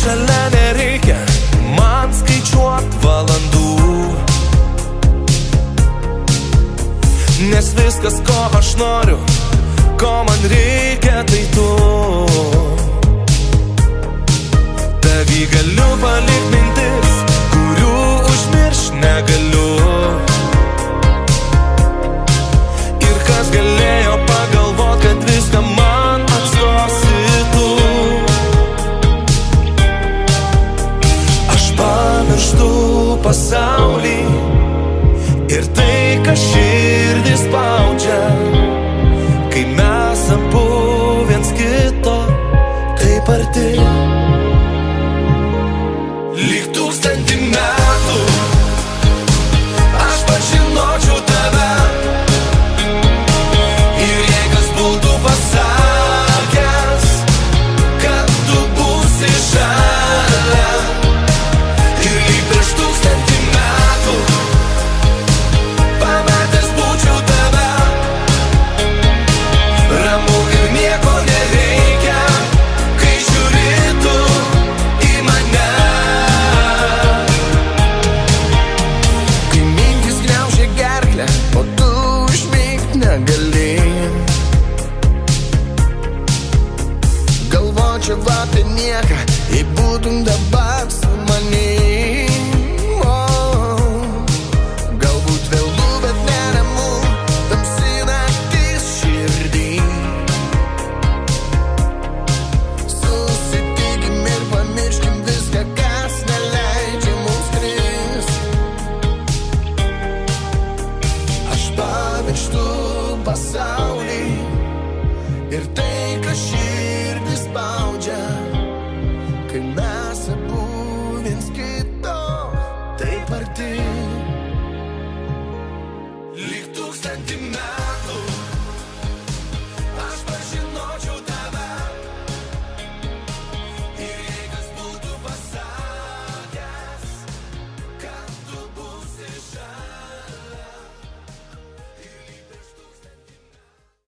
šalia nereikia man skaičiuot valandų, nes viskas, ko aš noriu, ko man reikia, tai tu. Tavy galiu palikt mintis, kurių užmiršt negaliu. Ir kas galėjo pagalvot, kad viską man atstosi tu. Aš pamirštu pasaulį ir tai, kas širdį spaudžia, kai mes abu viens kito taip arti. Lyg 1000 metų aš pažinočiau tave, ir jei kas būtų pasakęs, kad tu būsi šalia, ir lyg prieš 1000 metų pamatęs būčiau tave, ramu ir nieko nereikia, kai žiūri tu į mane. Kai mintys gniaužia gerklę, o tu užmigt negali, galvočiau apie nieką, jei būtum dabar su manim. Galbūt vėlu, bet neramu, tamsi naktis širdį. Susitikim ir pamirškim viską, kas neleidžia mums krist. Aš pamirštu pasaulį ir tai, kas širdį spaudžia, kai mes abu viens kito taip arti.